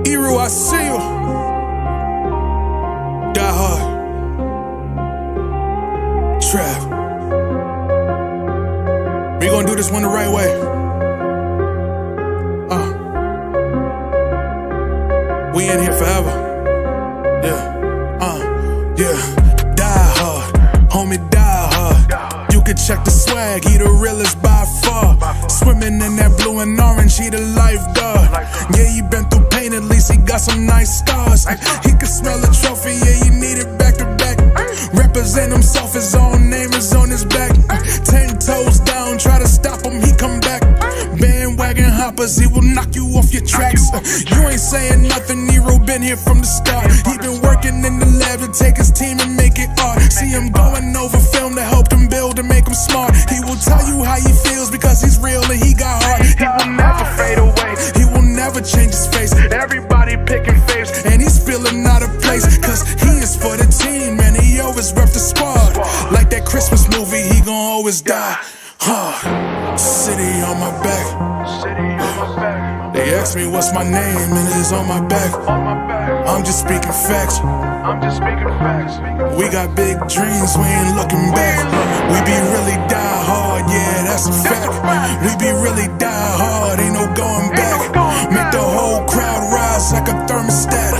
Eru, I see you. Die hard. Trav. We gonna do this one the right way. We in here forever. Yeah. Die hard. Homie, die hard. You can check the swag, he the realest by far. Swimming in that blue and orange, he the lifeguard. Yeah, he been through pain, at least he got some nice scars. He can smell a trophy, yeah, you need it back to back. Represent himself, his own name is on his back. 10 toes down, try to stop him, he come back. Bandwagon hoppers, he will knock you off your tracks. You ain't saying nothing, Nero been here from the start. He been working in the lab to take his team and make it art. See him going over film to help him build and make him smart. He will tell you how he feels because he's real and he got heart. He will never fade away, he will never change his face. Everybody picking faves and he's feeling out of place. Cause he is for the team and he always rep the squad. Like that Christmas movie, he gon' always die hard. City on my back. They ask me what's my name and it's on my back. I'm just speaking facts. We got big dreams, we ain't looking back. We be really die hard, yeah, that's a fact. We be really die hard, ain't no going back. Make the whole crowd rise like a thermostat.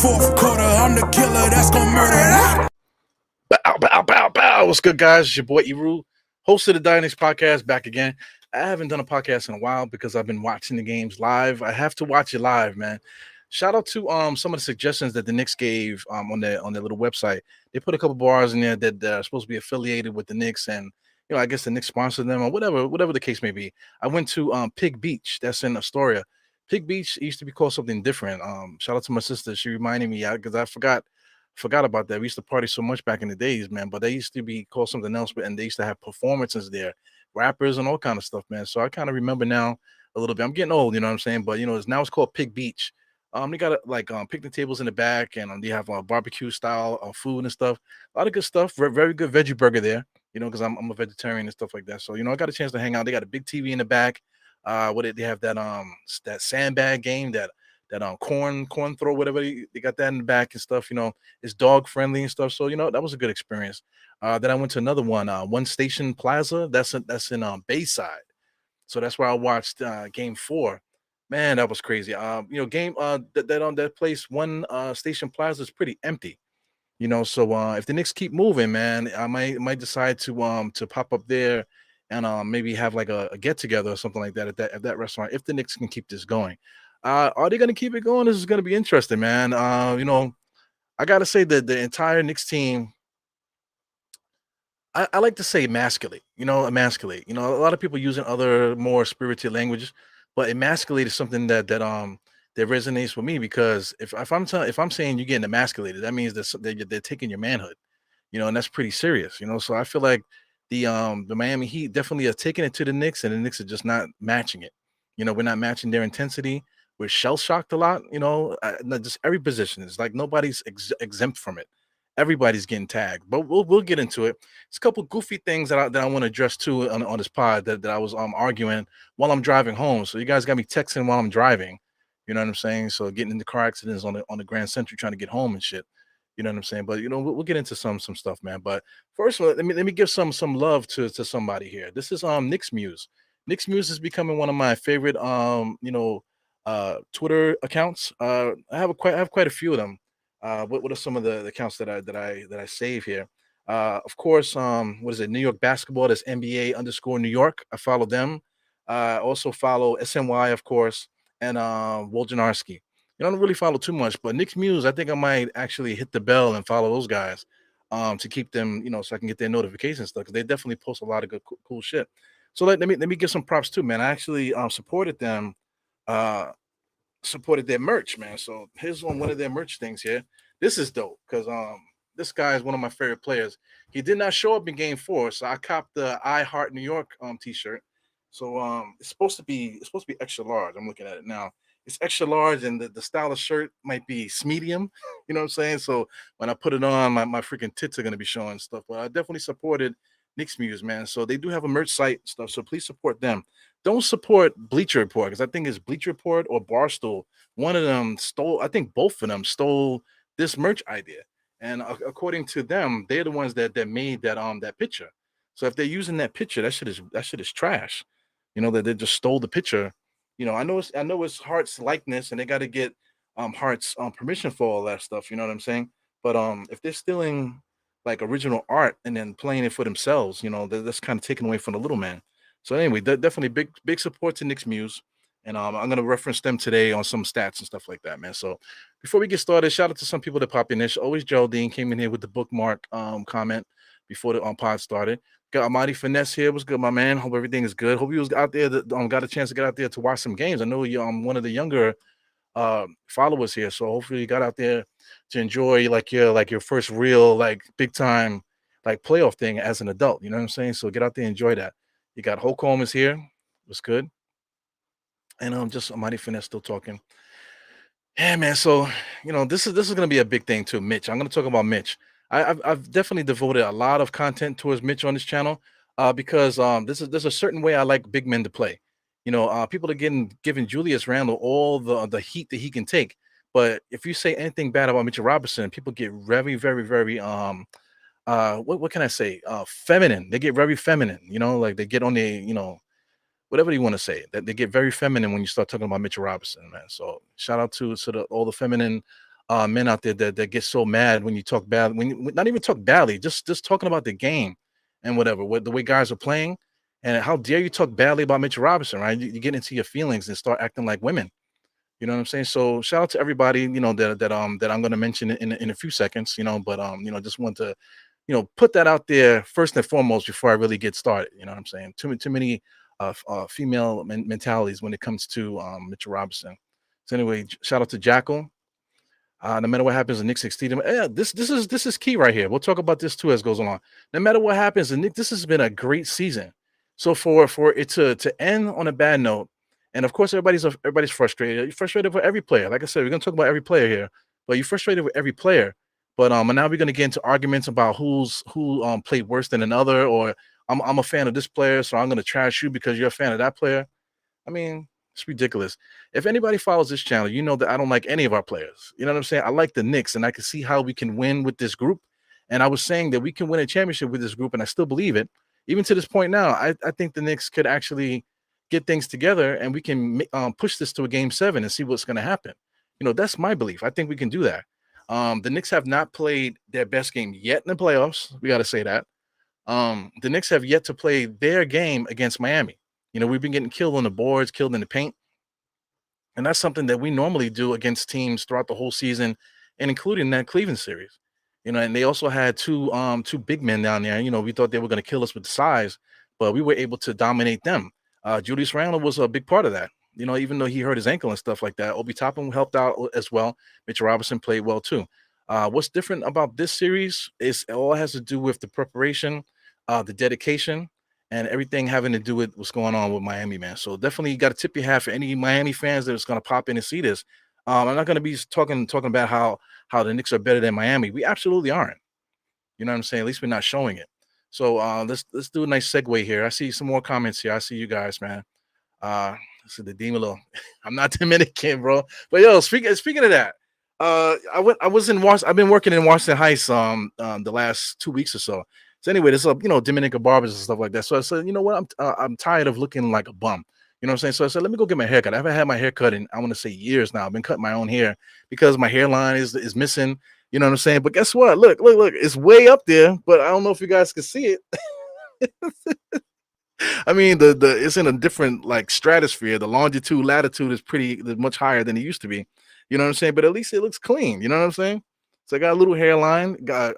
Fourth quarter, I'm the killer that's gonna murder that. Bow, bow, bow, bow. What's good, guys? It's your boy Eru, host of the Dynasty Podcast, back again. I haven't done a podcast in a while because I've been watching the games live. I have to watch it live, man. Shout out to some of the suggestions that the Knicks gave on their little website. They put a couple bars in there that are supposed to be affiliated with the Knicks, and I guess the Knicks sponsored them or whatever the case may be. I went to Pig Beach, that's in Astoria. Pig Beach used to be called something different. Shout out to my sister. She reminded me because I forgot about that. We used to party so much back in the days, man. But they used to be called something else, and they used to have performances there, rappers and all kind of stuff, man. So I kind of remember now a little bit. I'm getting old, you know what I'm saying? But it's called Pig Beach. They got picnic tables in the back, and they have barbecue style food and stuff. A lot of good stuff. Very good veggie burger there. Because I'm a vegetarian and stuff like that. So I got a chance to hang out. They got a big TV in the back. They have that sandbag game, that corn throw, whatever they got that in the back and stuff. It's dog friendly and stuff. So that was a good experience. Then I went to another one, One Station Plaza. That's in Bayside. So that's where I watched Game 4. Man, that was crazy. That place, One Station Plaza, is pretty empty. So if the Knicks keep moving, man, I might decide to pop up there and maybe have like a get together or something like that at that restaurant if the Knicks can keep this going. Are they going to keep it going? This is going to be interesting, man. I got to say that the entire Knicks team, I like to say emasculate, emasculate. A lot of people using other more spirited languages, but emasculate is something that resonates with me because if I'm saying you're getting emasculated, that means that they're taking your manhood, and that's pretty serious, So I feel like the Miami Heat definitely are taking it to the Knicks, and the Knicks are just not matching it. We're not matching their intensity. We're shell shocked a lot, not just every position. It's like nobody's exempt from it. Everybody's getting tagged, but we'll get into it. It's a couple goofy things that I want to address too on this pod that I was arguing while I'm driving home. So you guys got me texting while I'm driving. You know what I'm saying? So getting into car accidents on the Grand Central trying to get home and shit. You know what I'm saying? But we'll get into some stuff, man. But first of all, let me give some love to somebody here. This is Knicks Muse. Knicks Muse is becoming one of my favorite Twitter accounts. I have quite a few of them. What are some of the accounts that I save here? Of course, what is it? New York Basketball. That's NBA_New York. I follow them. I also follow SNY, of course, and Wojnarowski. I don't really follow too much, but Knicks Muse, I think I might actually hit the bell and follow those guys to keep them, so I can get their notifications stuff because they definitely post a lot of good cool shit. So let me give some props too, man. I actually supported them. Supported their merch, man. So here's one of their merch things here. This is dope because this guy is one of my favorite players. He did not show up in Game 4, so I copped the I Heart New York t-shirt. So it's supposed to be extra large. I'm looking at it now. It's extra large, and the style of shirt might be medium. You know what I'm saying? So when I put it on, my freaking tits are gonna be showing stuff. But I definitely supported Knicks Muse, man. So they do have a merch site and stuff. So please support them. Don't support Bleacher Report because I think it's Bleacher Report or Barstool. One of them stole. I think both of them stole this merch idea. And according to them, they're the ones that made that picture. So if they're using that picture, that shit is trash. That they just stole the picture. I know it's Hart's likeness, and they got to get Hart's permission for all that stuff. You know what I'm saying? But if they're stealing like original art and then playing it for themselves, that's kind of taken away from the little man. So anyway, definitely big support to Nick's Muse, and I'm gonna reference them today on some stats and stuff like that, man. So before we get started, shout out to some people that pop in there. Always Geraldine came in here with the bookmark comment before the pod started. Got Almighty Finesse here. What's good, my man? Hope everything is good. Hope you was out there that got a chance to get out there to watch some games. I know you one of the younger followers here. So hopefully you got out there to enjoy like your first real like big time like playoff thing as an adult. You know what I'm saying? So get out there and enjoy that. You got Holcomb is here. What's good? And just Mighty Finesse still talking. Yeah, man. So this is gonna be a big thing too, Mitch. I'm gonna talk about Mitch. I've definitely devoted a lot of content towards Mitch on this channel, because there's a certain way I like big men to play. People are getting giving Julius Randle all the heat that he can take, but if you say anything bad about Mitchell Robinson, people get very very very what can I say, feminine. They get very feminine. Like they get on the whatever you want to say. That they get very feminine when you start talking about Mitchell Robinson, man. So shout out to all the feminine men out there that get so mad when you talk bad, when you not even talk badly, just talking about the game and whatever, what the way guys are playing. And how dare you talk badly about Mitchell Robinson, right? You get into your feelings and start acting like women. You know what I'm saying? So shout out to everybody, that I'm gonna mention in a few seconds, but just want to put that out there first and foremost before I really get started. You know what I'm saying? Too many female mentalities when it comes to Mitchell Robinson. So anyway, shout out to Jackal. No matter what happens, the Knicks exceed them. Yeah, this is key right here. We'll talk about this too as goes along. No matter what happens, the Knicks. This has been a great season. So for it to end on a bad note, and of course everybody's frustrated. You're frustrated with every player. Like I said, we're gonna talk about every player here, but you're frustrated with every player. But and now we're gonna get into arguments about who played worse than another, or I'm a fan of this player, so I'm gonna trash you because you're a fan of that player. I mean, it's ridiculous. If anybody follows this channel, you know that I don't like any of our players. You know what I'm saying? I like the Knicks, and I can see how we can win with this group. And I was saying that we can win a championship with this group, and I still believe it. Even to this point now, I think the Knicks could actually get things together, and we can push this to a game 7 and see what's going to happen. That's my belief. I think we can do that. The Knicks have not played their best game yet in the playoffs. We got to say that. The Knicks have yet to play their game against Miami. We've been getting killed on the boards, killed in the paint. And that's something that we normally do against teams throughout the whole season, and including that Cleveland series. And they also had two big men down there. We thought they were going to kill us with the size, but we were able to dominate them. Julius Randle was a big part of that. Even though he hurt his ankle and stuff like that, Obi Toppin helped out as well. Mitchell Robinson played well too. What's different about this series is it all has to do with the preparation, the dedication, and everything having to do with what's going on with Miami, man. So definitely you got to tip your hat for any Miami fans that's going to pop in and see this. I'm not going to be talking about how the Knicks are better than Miami. We absolutely aren't. You know what I'm saying? At least we're not showing it. So let's do a nice segue here. I see some more comments here. I see you guys, man. So the Demolo. I'm not Dominican, bro. But yo, speaking of that, I've been working in Washington Heights the last 2 weeks or so. So anyway, there's Dominican barbers and stuff like that. So I said, you know what, I'm tired of looking like a bum. You know what I'm saying? So I said, let me go get my haircut. I haven't had my hair cut in, I want to say, years now. I've been cutting my own hair because my hairline is missing. You know what I'm saying? But guess what? Look, it's way up there, but I don't know if you guys can see it. I mean, the it's in a different like stratosphere. The longitude, latitude is much higher than it used to be. You know what I'm saying? But at least it looks clean. You know what I'm saying? So I got a little hairline. Got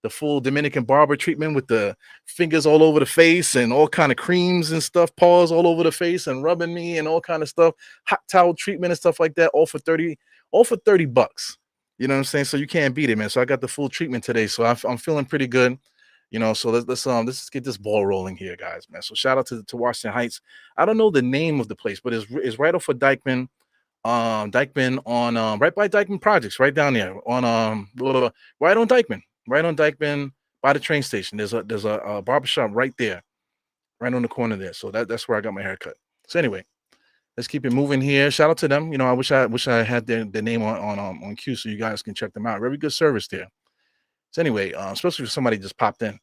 the full Dominican barber treatment with the fingers all over the face and all kind of creams and stuff, paws all over the face and rubbing me and all kind of stuff. Hot towel treatment and stuff like that. All for $30. You know what I'm saying? So you can't beat it, man. So I got the full treatment today. So I'm feeling pretty good. So let's get this ball rolling here, guys, man. So shout out to Washington Heights. I don't know the name of the place, but it's right off of Dykeman. Dykeman on right by Dykeman Projects, right down there on right on Dykeman, by the train station. There's a barbershop right there, right on the corner there. So that's where I got my hair cut. So anyway, let's keep it moving here. Shout out to them. I wish I had their name on cue so you guys can check them out. Very good service there. So anyway, especially if somebody just popped in.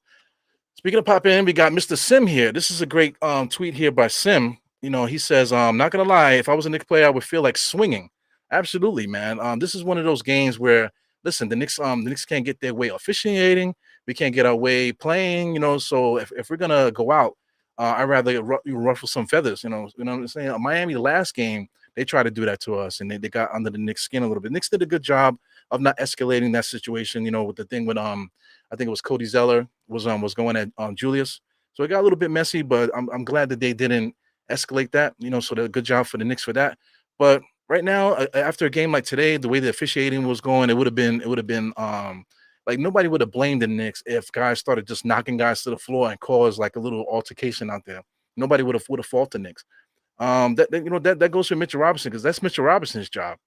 Speaking of pop in, we got Mr. Sim here. This is a great tweet here by Sim. He says, not gonna lie, if I was a Knicks player, I would feel like swinging. Absolutely, man. This is one of those games where, listen, the Knicks can't get their way officiating. We can't get our way playing. So if we're gonna go out, I'd rather ruffle some feathers. What I'm saying. Miami, the last game, they tried to do that to us, and they got under the Knicks' skin a little bit. Knicks did a good job of not escalating that situation. With the thing with I think it was Cody Zeller was going at Julius. So it got a little bit messy, but I'm glad that they didn't escalate that. So the good job for the Knicks for that. But right now, after a game like today, the way the officiating was going, it would have been like nobody would have blamed the Knicks if guys started just knocking guys to the floor and caused like a little altercation out there. Nobody would have faulted the Knicks. That goes for Mitchell Robinson because that's Mitchell Robinson's job,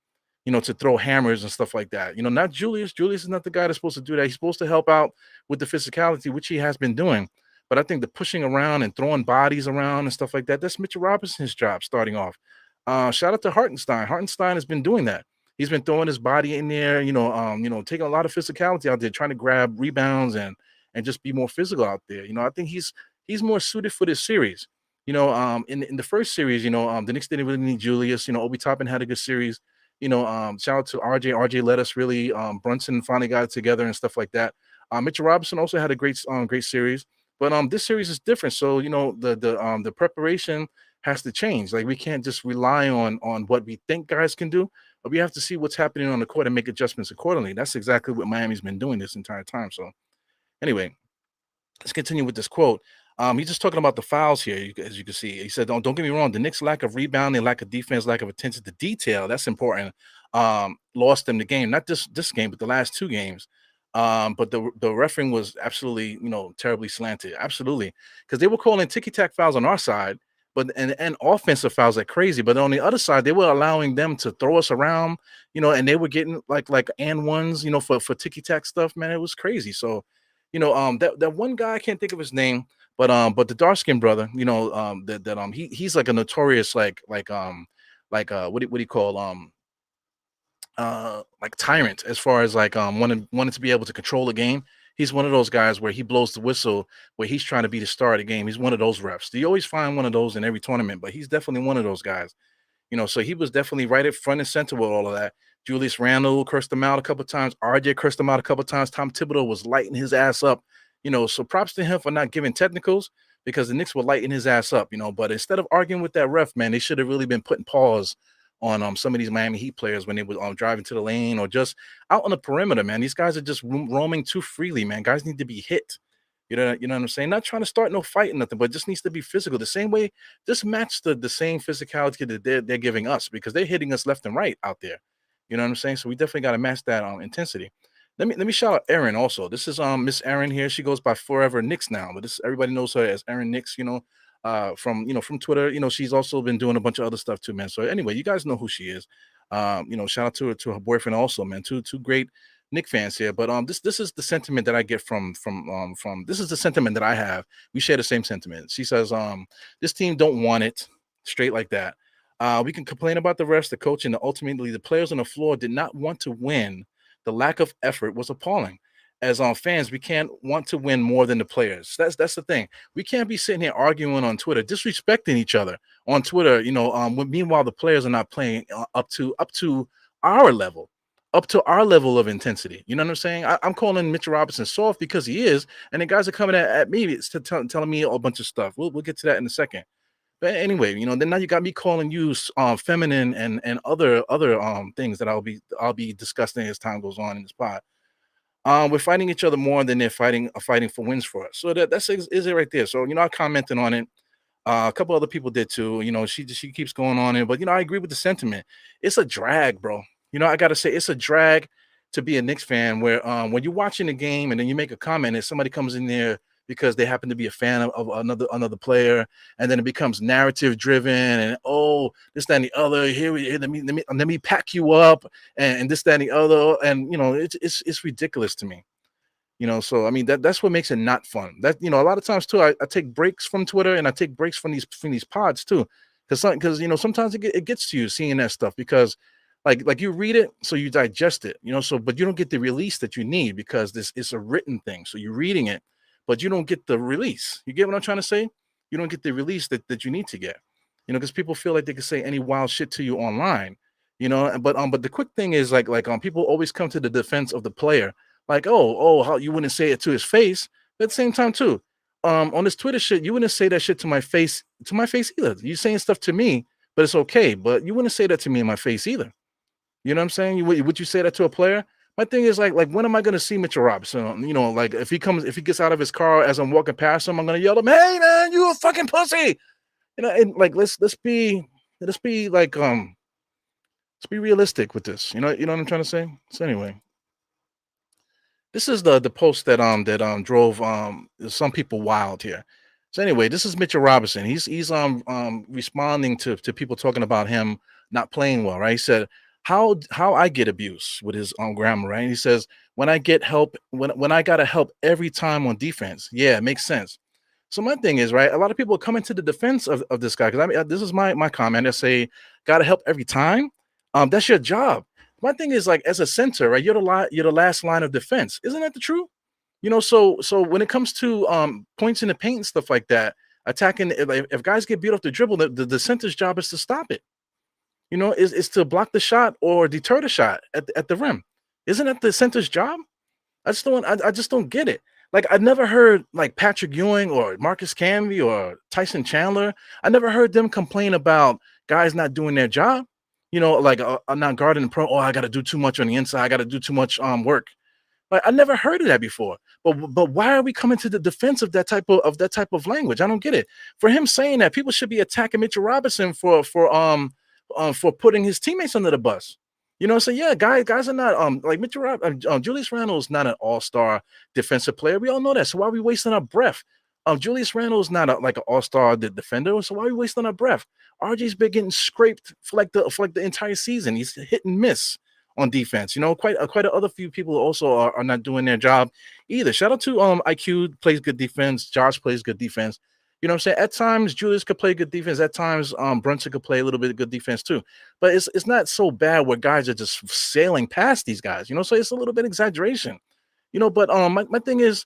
to throw hammers and stuff like that. Not Julius. Julius is not the guy that's supposed to do that. He's supposed to help out with the physicality, which he has been doing. But I think the pushing around and throwing bodies around and stuff like that, that's Mitchell Robinson's job starting off. Shout out to Hartenstein. Hartenstein has been doing that. He's been throwing his body in there, taking a lot of physicality out there, trying to grab rebounds and just be more physical out there. I think he's more suited for this series. In the first series, the Knicks didn't really need Julius. Obi Toppin had a good series. Shout out to RJ. RJ let us really Brunson finally got it together and stuff like that. Mitchell Robinson also had a great series, but this series is different. So the preparation has to change. Like we can't just rely on what we think guys can do, but we have to see what's happening on the court and make adjustments accordingly. That's exactly what Miami's been doing this entire time. So anyway, let's continue with this quote. He's just talking about the fouls here, as you can see. He said, "Don't get me wrong. The Knicks' lack of rebounding, lack of defense, lack of attention to detail, that's important. Lost them the game. Not this game, but the last two games. But the refereeing was absolutely, terribly slanted. Absolutely, because they were calling ticky tack fouls on our side, but and offensive fouls like crazy. But on the other side, they were allowing them to throw us around, and they were getting like and ones, for ticky tack stuff. Man, it was crazy. So." That one guy, I can't think of his name, but the dark skinned brother, he's like a notorious what do you call like tyrant as far as like wanting to be able to control the game. He's one of those guys where he blows the whistle where he's trying to be the star of the game. He's one of those refs. You always find one of those in every tournament, but he's definitely one of those guys. So he was definitely right at front and center with all of that. Julius Randle cursed him out a couple of times. RJ cursed him out a couple of times. Tom Thibodeau was lighting his ass up. So props to him for not giving technicals because the Knicks were lighting his ass up. But instead of arguing with that ref, man, they should have really been putting pause on some of these Miami Heat players when they were driving to the lane or just out on the perimeter, man. These guys are just roaming too freely, man. Guys need to be hit. You know what I'm saying? Not trying to start no fight or nothing, but just needs to be physical. The same way, just match the same physicality that they're giving us because they're hitting us left and right out there. You know what I'm saying? So we definitely got to match that intensity. Let me shout out Erin also. This is Miss Erin here. She goes by Forever Knicks now, but this everybody knows her as Erin Knicks. From Twitter. She's also been doing a bunch of other stuff too, man. So anyway, you guys know who she is. Shout out to her boyfriend also, man. Two great Nick fans here, but this is the sentiment that I get from this is the sentiment that I have. We share the same sentiment. She says, this team don't want it straight like that. We can complain about the refs, the coach, and ultimately the players on the floor did not want to win. The lack of effort was appalling. As fans, we can't want to win more than the players. That's the thing. We can't be sitting here arguing on Twitter, disrespecting each other on Twitter. Meanwhile the players are not playing up to our level up to our level of intensity. You know what I'm saying? I'm calling Mitchell Robinson soft because he is, and the guys are coming at me it's telling me a bunch of stuff. We'll get to that in a second. But anyway, then now you got me calling you feminine and other things that I'll be discussing as time goes on in this pod. We're fighting each other more than they're fighting for wins for us. So that's is it right there. So I commented on it. A couple other people did too. She keeps going on it, but I agree with the sentiment. It's a drag, bro. I gotta say it's a drag to be a Knicks fan where when you're watching the game and then you make a comment and somebody comes in there because they happen to be a fan of another player, and then it becomes narrative driven and this, that, and the other. Here, let me pack you up and this, that, and the other. And it's ridiculous to me. So I mean that's what makes it not fun. That a lot of times too, I take breaks from Twitter and I take breaks from these pods too, because sometimes it gets to you seeing that stuff because like you read it so you digest it, so but you don't get the release that you need because this is a written thing. So you're reading it, but you don't get the release. You get what I'm trying to say? You don't get the release that you need to get. Because people feel like they can say any wild shit to you online. But the quick thing is people always come to the defense of the player like, oh, how you wouldn't say it to his face. But at the same time, too, on this Twitter shit, you wouldn't say that shit to my face either. You saying stuff to me, but it's okay. But you wouldn't say that to me in my face either. You know what I'm saying? Would you say that to a player? My thing is like when am I gonna see Mitchell Robinson? Like if he gets out of his car as I'm walking past him, I'm gonna yell at him, "Hey man, you a fucking pussy!" And like let's be like let's be realistic with this. You know what I'm trying to say. So anyway, this is the post that drove some people wild here. So anyway, this is Mitchell Robinson. He's responding to people talking about him not playing well, right? He said how I get abuse with his grammar, right? And he says when I get help when I gotta help every time on defense. Yeah, it makes sense. So my thing is, right, a lot of people are coming to the defense of this guy because I mean this is my comment. I say gotta help every time. That's your job. My thing is like as a center, right? You're the last line of defense. Isn't that the truth? So when it comes to points in the paint and stuff like that, attacking if guys get beat off the dribble, the center's job is to stop it. Is to block the shot or deter the shot at the rim. Isn't that the center's job? I just don't get it. Like I never heard like Patrick Ewing or Marcus Camby or Tyson Chandler. I never heard them complain about guys not doing their job. Like I'm not guarding the pro. Oh, I got to do too much on the inside. I got to do too much work. Like I never heard of that before. But why are we coming to the defense of that type of language? I don't get it. For him saying that, people should be attacking Mitchell Robinson for putting his teammates under the bus. So yeah, guys are not like Julius Randle's not an all-star defensive player. We all know that. So why are we wasting our breath? Julius Randle's not like an all-star defender. So why are we wasting our breath? RJ's been getting scraped for like the entire season. He's hit and miss on defense. Quite a other few people also are not doing their job either. Shout out to IQ plays good defense. Josh plays good defense. You know what I'm saying? At times, Julius could play good defense. At times, Brunson could play a little bit of good defense too. But it's not so bad where guys are just sailing past these guys. So it's a little bit exaggeration. But my thing is,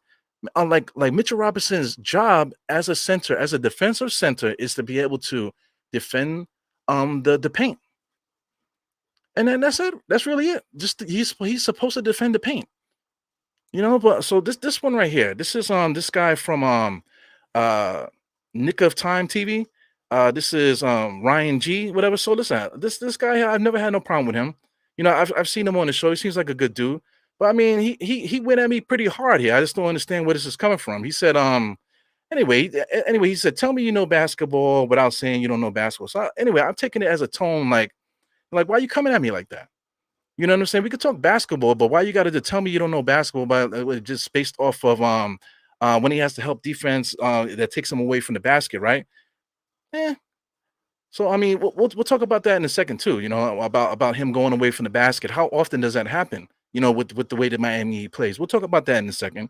like Mitchell Robinson's job as a center, as a defensive center, is to be able to defend the paint, and then that's it. That's really it. Just he's supposed to defend the paint. But so this one right here, this is this guy from uh Nick of Time TV. This is Ryan G, whatever. So listen, this guy, I've never had no problem with him. I've seen him on the show. He seems like a good dude. But I mean, he went at me pretty hard here. I just don't understand where this is coming from. He said, anyway, he said, tell me you know basketball without saying you don't know basketball. So anyway, I'm taking it as a tone like why are you coming at me like that? You know what I'm saying? We could talk basketball, but why you got to tell me you don't know basketball by just based off of when he has to help defense that takes him away from the basket, right? Eh. So I mean, we'll talk about that in a second too. About him going away from the basket. How often does that happen? With the way that Miami Heat plays. We'll talk about that in a second.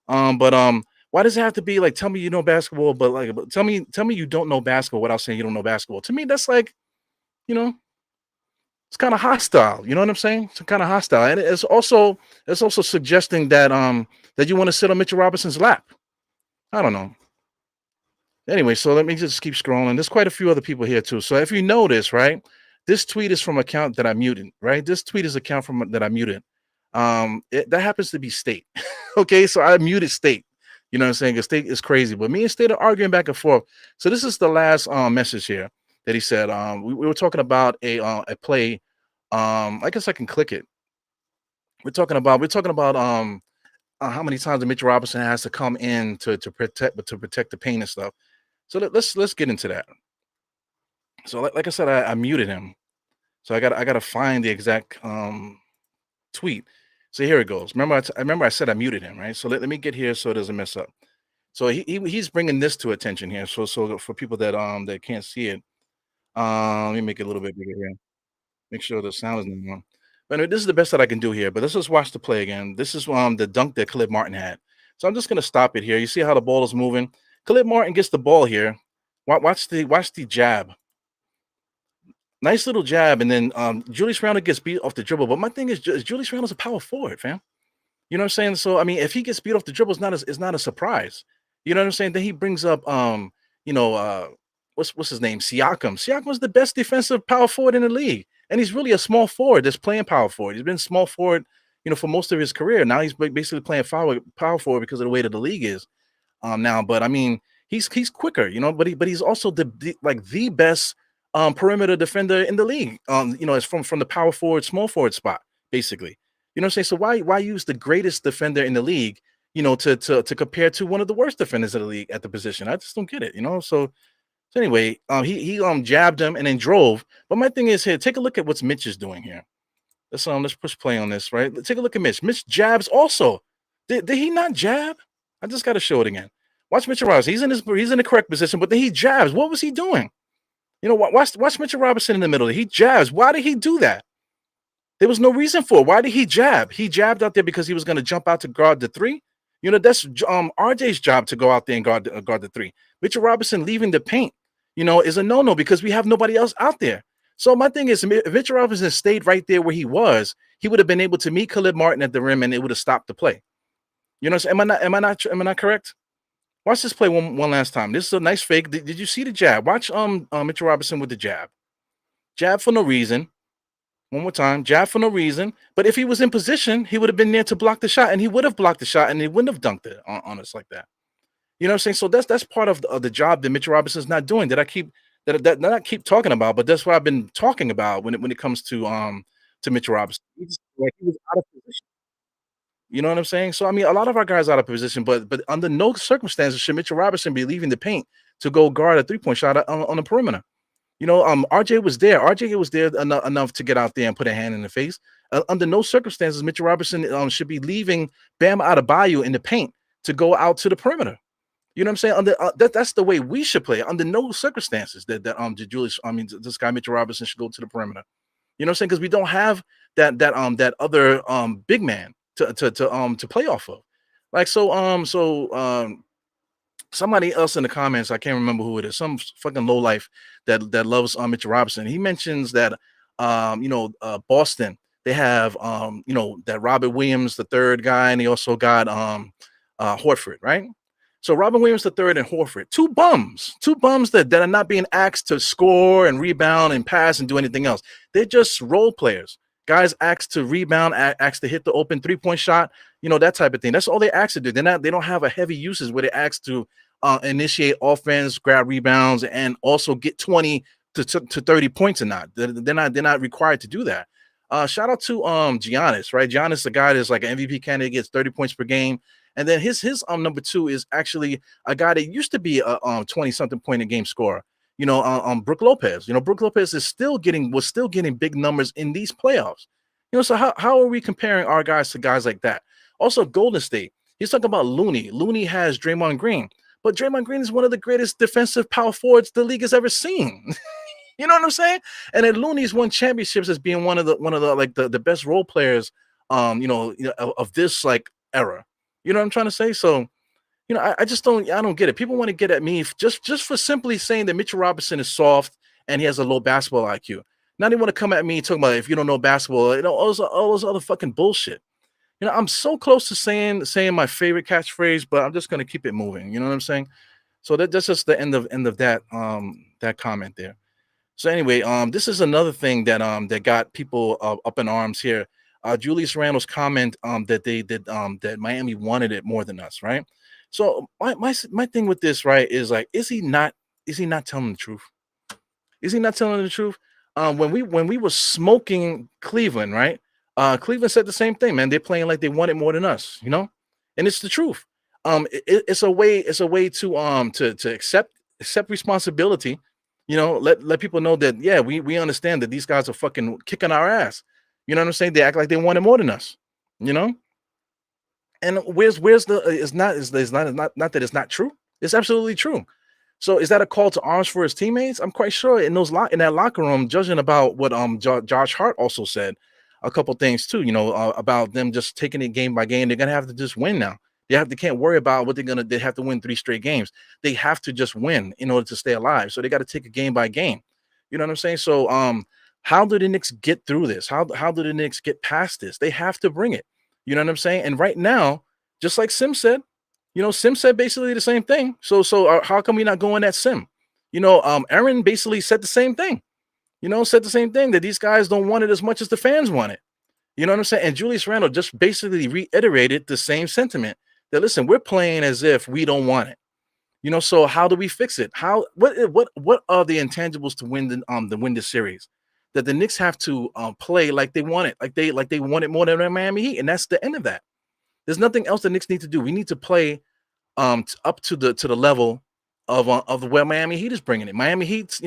But why does it have to be like tell me you know basketball, but tell me you don't know basketball without saying you don't know basketball? To me, that's like, you know, it's kind of hostile. You know what I'm saying? It's kind of hostile, and it's also suggesting that you want to sit on Mitchell Robinson's lap. I don't know. Anyway, so let me just keep scrolling. There's quite a few other people here too. So if you notice, right, this tweet is from account that I muted. Right, this tweet is account from that I muted. That happens to be State. Okay, so I muted State. You know what I'm saying? 'Cause State is crazy, but me and State are arguing back and forth. So this is the last message here that he said. We were talking about a play. I guess I can click it. We're talking about how many times Mitchell Robinson has to come in to protect the paint and stuff. So let's get into that. So like I said, I muted him. So I gotta find the exact tweet. So here it goes. I remember I said I muted him, right? So let me get here so it doesn't mess up. So he's bringing this to attention here. So for people that can't see it, let me make it a little bit bigger here. Make sure the sound is not on. Anyway, this is the best that I can do here, but let's just watch the play again. This is the dunk that Khalid Martin had. So I'm just gonna stop it here. You see how the ball is moving. Khalid Martin gets the ball here. Watch the jab. Nice little jab, and then Julius Randle gets beat off the dribble. But my thing is, Julius Randle's a power forward, fam. You know what I'm saying? So I mean, if he gets beat off the dribble, it's not a surprise. You know what I'm saying? Then he brings up you know, what's his name? Siakam. Siakam's the best defensive power forward in the league. And he's really a small forward that's playing power forward. He's been small forward, for most of his career. Now he's basically playing power forward because of the way that the league is now. But I mean, he's quicker, but he's also the best perimeter defender in the league. It's from the power forward, small forward spot, basically. You know what I'm saying? So why use the greatest defender in the league, to compare to one of the worst defenders of the league at the position? I just don't get it. So anyway, he jabbed him and then drove. But my thing is here, take a look at what Mitch is doing here. Let's push play on this, right? Take a look at Mitch. Mitch jabs also. Did he not jab? I just got to show it again. Watch Mitchell Robinson. He's in the correct position, but then he jabs. What was he doing? Watch Mitchell Robinson in the middle. He jabs. Why did he do that? There was no reason for it. Why did he jab? He jabbed out there because he was going to jump out to guard the three. That's RJ's job to go out there and guard the three. Mitchell Robinson leaving the paint, is a no-no because we have nobody else out there. So my thing is, if Mitchell Robinson stayed right there where he was, he would have been able to meet Khalid Martin at the rim and it would have stopped the play. So am I not correct? Watch this play one last time. This is a nice fake. Did you see the jab? Watch Mitchell Robinson with the jab. Jab for no reason. One more time. Jab for no reason. But if he was in position, he would have been there to block the shot, and he would have blocked the shot, and he wouldn't have dunked it on us like that. You know what I'm saying? So that's part of the job that Mitchell Robinson's not doing. That I keep talking about, but that's what I've been talking about when it comes to Mitchell Robinson. He was out of position. You know what I'm saying? So I mean, a lot of our guys out of position, but under no circumstances should Mitchell Robinson be leaving the paint to go guard a 3-point shot on the perimeter. RJ was there. RJ was there enough to get out there and put a hand in the face. Under no circumstances, Mitchell Robinson should be leaving Bam Adebayo in the paint to go out to the perimeter. You know what I'm saying? That's the way we should play. Under no circumstances this guy Mitchell Robinson should go to the perimeter. You know what I'm saying? Because we don't have that other big man to play off of. Somebody else in the comments, I can't remember who it is, some fucking low life that loves Mitchell Robinson. He mentions that Boston, they have that Robert Williams, the third guy, and they also got Horford, right? So Robert Williams the third and Horford, two bums that are not being asked to score and rebound and pass and do anything else. They're just role players. Guys asked to rebound, asked to hit the open 3-point shot, that type of thing. That's all they asked to do. They don't have a heavy uses where they asked to initiate offense, grab rebounds, and also get 20 to 30 points or not. They're not required to do that. Shout out to Giannis, right? Giannis, the guy that's like an MVP candidate, gets 30 points per game. And then his number two is actually a guy that used to be a 20-something point a game scorer. Brook Lopez. Brook Lopez was still getting big numbers in these playoffs. So how are we comparing our guys to guys like that? Also, Golden State. He's talking about Looney. Looney has Draymond Green, but Draymond Green is one of the greatest defensive power forwards the league has ever seen. You know what I'm saying? And then Looney's won championships as being one of the best role players, of this era. You know what I'm trying to say? So, I just don't get it. People want to get at me just for simply saying that Mitchell Robinson is soft and he has a low basketball IQ. Now they want to come at me talking about if you don't know basketball, all those other fucking bullshit. I'm so close to saying my favorite catchphrase, but I'm just gonna keep it moving. You know what I'm saying? So that's just the end of that comment there. So anyway, this is another thing that got people up in arms here. Julius Randle's comment that Miami wanted it more than us, right? So my thing with this, right, is like, is he not telling the truth? Is he not telling the truth? When we were smoking Cleveland, right? Cleveland said the same thing, man. They're playing like they want it more than us, and it's the truth. It's a way to accept responsibility. Let people know that we understand that these guys are fucking kicking our ass. You know what I'm saying? They act like they want it more than us. And where's the it's not that it's not true. It's absolutely true. So is that a call to arms for his teammates? I'm quite sure in that locker room, judging about what Josh Hart also said, a couple things too, about them just taking it game by game. They're gonna have to just win now. They can't worry about what they're gonna. They have to win 3 straight games. They have to just win in order to stay alive. So they got to take it game by game. You know what I'm saying? So how do the Knicks get through this? How do the Knicks get past this? They have to bring it. You know what I'm saying? And right now, just like Sim said, Sim said basically the same thing. So how come we not going at Sim? Aaron basically said the same thing. Said the same thing, that these guys don't want it as much as the fans want it. You know what I'm saying? And Julius Randle just basically reiterated the same sentiment, that listen, we're playing as if we don't want it. So how do we fix it? What are the intangibles to win this series? That the Knicks have to play like they want it, like they want it more than the Miami Heat, and that's the end of that. There's nothing else the Knicks need to do. We need to play up to the level of where Miami Heat is bringing it. Miami Heat's,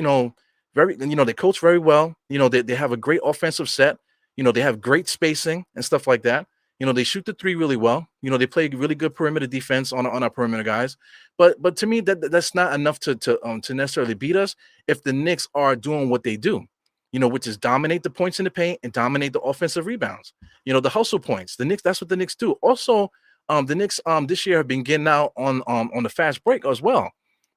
very, they coach very well. They have a great offensive set. They have great spacing and stuff like that. They shoot the three really well. They play really good perimeter defense on our perimeter guys. But to me, that's not enough to necessarily beat us if the Knicks are doing what they do, which is dominate the points in the paint and dominate the offensive rebounds. The hustle points. The Knicks, that's what the Knicks do. Also, the Knicks this year have been getting out on the fast break as well.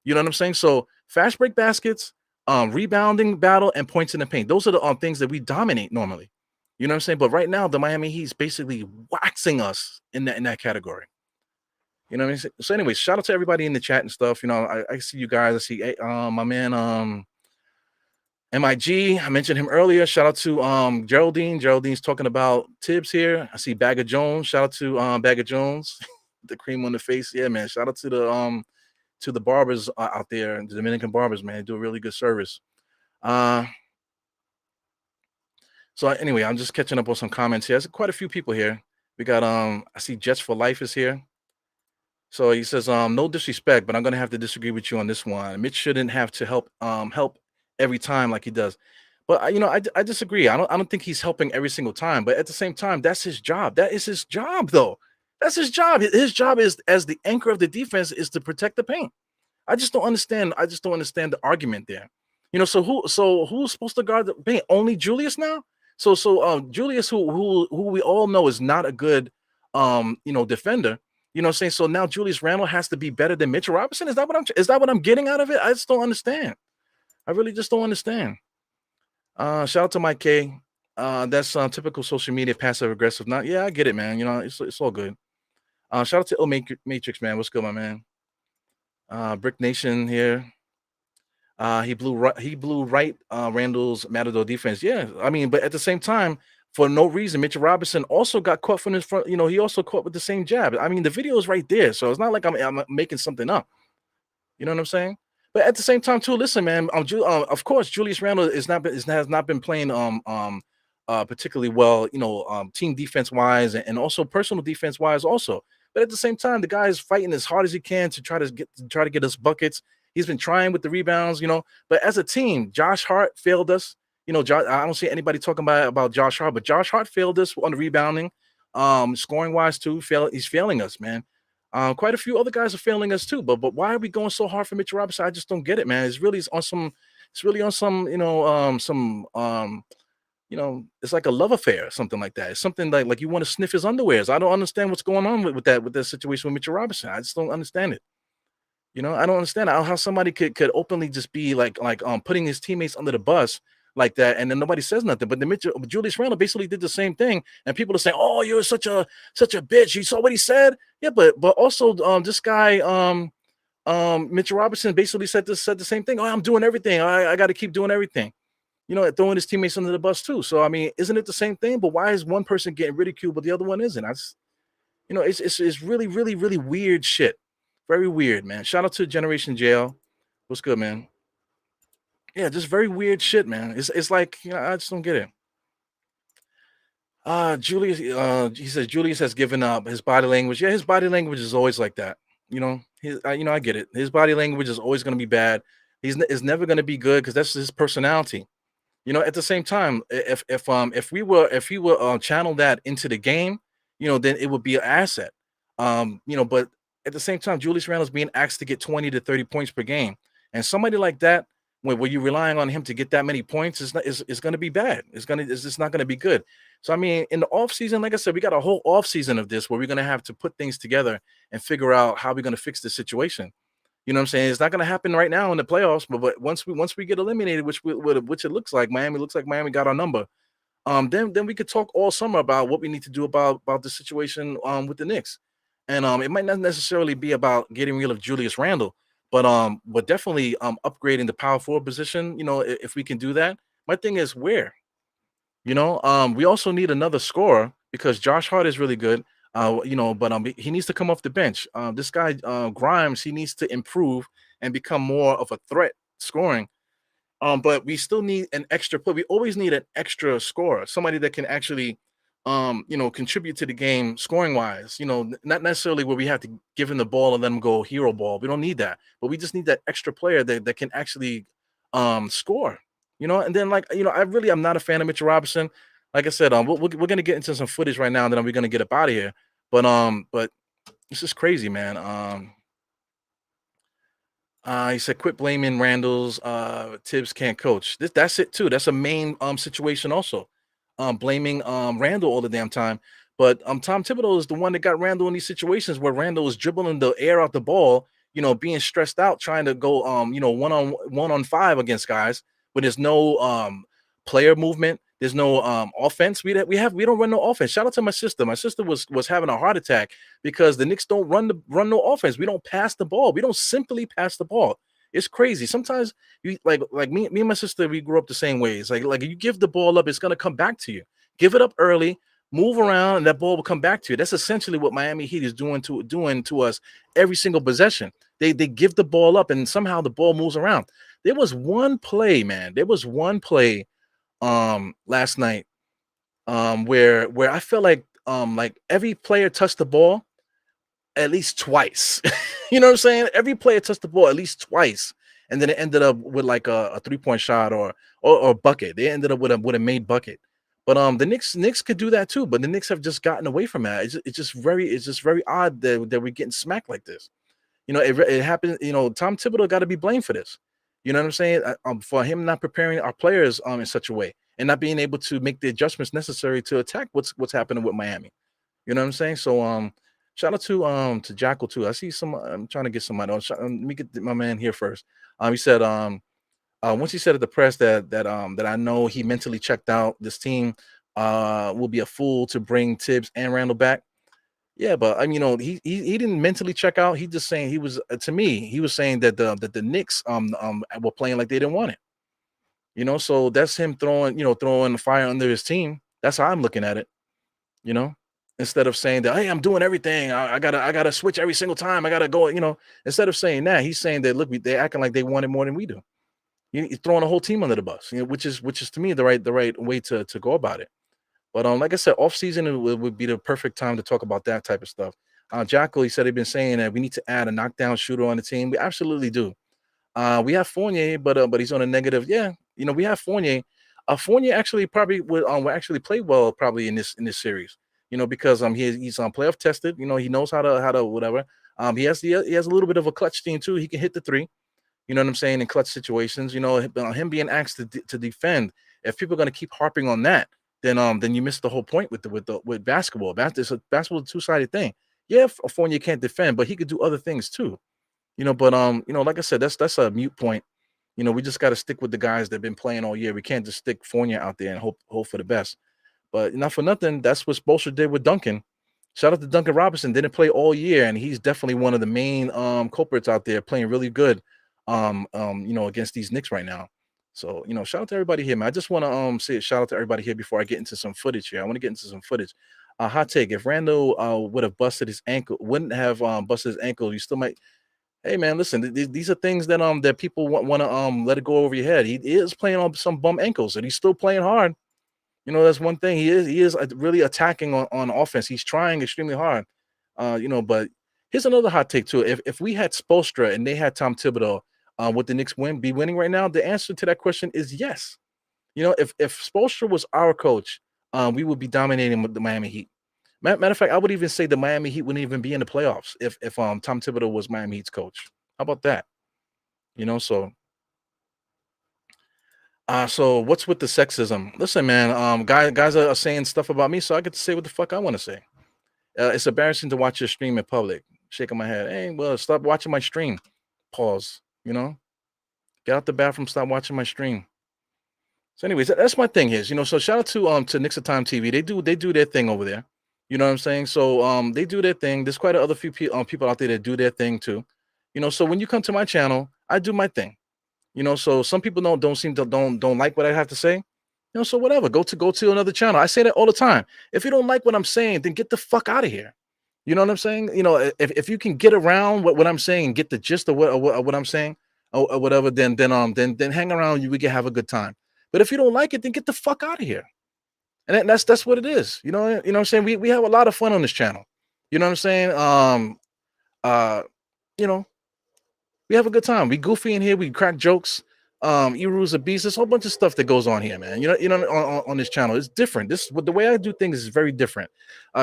You know what I'm saying? So fast break baskets, rebounding battle, and points in the paint. Those are the things that we dominate normally. You know what I'm saying? But right now, the Miami Heat's basically waxing us in that category. You know what I mean? So anyways, shout out to everybody in the chat and stuff. I see you guys. I see my man MIG. I mentioned him earlier. Shout out to Geraldine. Geraldine's talking about Tibbs here. I see Bagger Jones. Shout out to Bagger Jones. The cream on the face. Yeah, man. Shout out to the barbers out there, the Dominican barbers, man. They do a really good service. So anyway, I'm just catching up on some comments here. There's quite a few people here. We got I see Jets for Life is here. So he says, no disrespect, but I'm gonna have to disagree with you on this one. Mitch shouldn't have to help every time like he does. But I disagree. I don't think he's helping every single time. But at the same time, that's his job. That is his job, though. That's his job. His job is, as the anchor of the defense, is to protect the paint. I just don't understand. I just don't understand the argument there. So who's supposed to guard the paint? Only Julius now? So Julius, who we all know is not a good defender. You know what I'm saying? So now Julius Randle has to be better than Mitchell Robinson. Is that what I'm getting out of it? I just don't understand. I really just don't understand. Shout out to Mike K. That's typical social media passive aggressive. Not, yeah, I get it, man. It's all good. Shout out to Il Matrix, man. What's good, my man? Brick Nation here. He blew right Randall's Matador defense. Yeah, I mean, but at the same time, for no reason, Mitchell Robinson also got caught from his front. He also caught with the same jab. I mean, the video is right there, so it's not like I'm making something up. You know what I'm saying? But at the same time, too, listen, man. Of course, Julius Randle has not been playing particularly well. Team defense wise and also personal defense wise also. But at the same time, the guy is fighting as hard as he can to try to get us buckets. He's been trying with the rebounds, But as a team, Josh Hart failed us. I don't see anybody talking about Josh Hart, but Josh Hart failed us on the rebounding, scoring wise too. He's failing us, man. Quite a few other guys are failing us too. But why are we going so hard for Mitchell Robinson? I just don't get it, man. It's really on some, it's like a love affair or something like that. It's something like you want to sniff his underwears. I don't understand what's going on with that situation with Mitchell Robinson. I just don't understand it. I don't understand how somebody could openly just be like putting his teammates under the bus like that, and then nobody says nothing. But Julius Randle basically did the same thing, and people are saying, "Oh, you're such a bitch." You saw what he said? Yeah, but also this guy Mitchell Robinson basically said the same thing. Oh, I'm doing everything. I got to keep doing everything. Throwing his teammates under the bus too. So I mean, isn't it the same thing? But why is one person getting ridiculed but the other one isn't? It's really, really, really weird shit. Very weird, man. Shout out to Generation Jail. What's good, man? Yeah, just very weird shit, man. It's like, I just don't get it. Julius, he says Julius has given up. His body language. Yeah, his body language is always like that. I get it. His body language is always going to be bad. It's never going to be good because that's his personality. At the same time, if we were channel that into the game, then it would be an asset. But at the same time, Julius Randle is being asked to get 20 to 30 points per game, and somebody like that, where you're relying on him to get that many points is going to be bad. It's just not going to be good. So I mean, in the off season, like I said, we got a whole off season of this where we're going to have to put things together and figure out how we're going to fix the situation. You know what I'm saying? It's not going to happen right now in the playoffs, but once we get eliminated, which it looks like Miami got our number. Then we could talk all summer about what we need to do about the situation with the Knicks, and it might not necessarily be about getting rid of Julius Randle, but definitely upgrading the power forward position. You know, if we can do that. My thing is where. We also need another scorer because Josh Hart is really good. But he needs to come off the bench. This guy Grimes, he needs to improve and become more of a threat scoring. But we still need an extra play. We always need an extra scorer, somebody that can actually, contribute to the game scoring wise. Not necessarily where we have to give him the ball and let him go hero ball. We don't need that, but we just need that extra player that can actually, score. And then I'm not a fan of Mitchell Robinson. Like I said, we're gonna get into some footage right now, and then we're gonna get up out of here. But this is crazy, man. He said, "Quit blaming Randall's. Tibbs can't coach. That's it too. That's a main situation also. Blaming Randall all the damn time. But Tom Thibodeau is the one that got Randall in these situations where Randall was dribbling the air out the ball. Being stressed out, trying to go one on five against guys when there's no player movement. There's no offense. We don't run no offense. Shout out to my sister. My sister was having a heart attack because the Knicks don't run no offense. We don't pass the ball. We don't simply pass the ball. It's crazy. Sometimes you like me and my sister, we grew up the same ways. Like you give the ball up, it's gonna come back to you. Give it up early, move around, and that ball will come back to you. That's essentially what Miami Heat is doing to us every single possession. They give the ball up and somehow the ball moves around. There was one play, man. There was one play last night where I felt like every player touched the ball at least twice. You know what I'm saying? Every player touched the ball at least twice, and then it ended up with like a 3-point shot or bucket. They ended up with a made bucket. But the Knicks could do that too. But the Knicks have just gotten away from that. It's just very odd that we're getting smacked like this. It happened. Tom Thibodeau got to be blamed for this. You know what I'm saying? For him not preparing our players in such a way and not being able to make the adjustments necessary to attack what's happening with Miami. You know what I'm saying? So shout out to Jackal too. I see some. I'm trying to get somebody on. Let me get my man here first. He said once he said at the press that I know he mentally checked out. This team will be a fool to bring Tibbs and Randall back. Yeah, but I mean, he didn't mentally check out. He just saying he was to me. He was saying that the Knicks were playing like they didn't want it. So that's him throwing the fire under his team. That's how I'm looking at it. You know, instead of saying that, hey, I'm doing everything. I gotta switch every single time. I gotta go. Instead of saying that, he's saying that look, they acting like they want it more than we do. You're throwing a whole team under the bus. Which is to me the right way to go about it. But like I said, off season would be the perfect time to talk about that type of stuff. Jacko, he said he'd been saying that we need to add a knockdown shooter on the team. We absolutely do. We have Fournier, but he's on a negative. Yeah, we have Fournier. Fournier actually probably will actually play well probably in this series. Because he's playoff tested. He knows how to whatever. He has a little bit of a clutch team too. He can hit the three. You know what I'm saying, in clutch situations. Him being asked to defend. If people are going to keep harping on that, then you miss the whole point with basketball. Basketball is a two-sided thing. Yeah, Fournier can't defend, but he could do other things too. But like I said, that's a mute point. We just got to stick with the guys that've been playing all year. We can't just stick Fournier out there and hope for the best. But not for nothing, that's what Spoelstra did with Duncan. Shout out to Duncan Robinson. Didn't play all year, and he's definitely one of the main culprits out there, playing really good against these Knicks right now. So, shout out to everybody here, man. I just want to say a shout out to everybody here before I get into some footage here. I want to get into some footage. Hot take: if Randall would have busted his ankle, wouldn't have busted his ankle, you still might. Hey, man, listen. These are things that people want to let it go over your head. He is playing on some bum ankles, and he's still playing hard. That's one thing. He is really attacking on offense. He's trying extremely hard. But here's another hot take too. If we had Spoelstra and they had Tom Thibodeau, would the Knicks be winning right now? The answer to that question is yes. If Spoelstra was our coach, we would be dominating with the Miami Heat. Matter of fact, I would even say the Miami Heat wouldn't even be in the playoffs if Tom Thibodeau was Miami Heat's coach. How about that? So So what's with the sexism? Listen, man. Guys are saying stuff about me, so I get to say what the fuck I want to say. It's embarrassing to watch your stream in public. Shaking my head. Hey, well, stop watching my stream. Pause. Get out the bathroom. Stop watching my stream. So, anyways, that's my thing is, so shout out to Knicks of Time TV. They do their thing over there. You know what I'm saying? So they do their thing. There's quite a other few people out there that do their thing too. So when you come to my channel, I do my thing. So some people don't seem to don't like what I have to say. So whatever. Go to another channel. I say that all the time. If you don't like what I'm saying, then get the fuck out of here. You know what I'm saying? If you can get around what I'm saying and get the gist of what I'm saying or whatever, then hang around. We can have a good time. But if you don't like it, then get the fuck out of here. And that's what it is. What I'm saying? We have a lot of fun on this channel. You know what I'm saying? Uh, you know, we have a good time. We goofy in here. We crack jokes. Iru's a beast. There's a whole bunch of stuff that goes on here, man. On this channel, it's different. The way I do things is very different.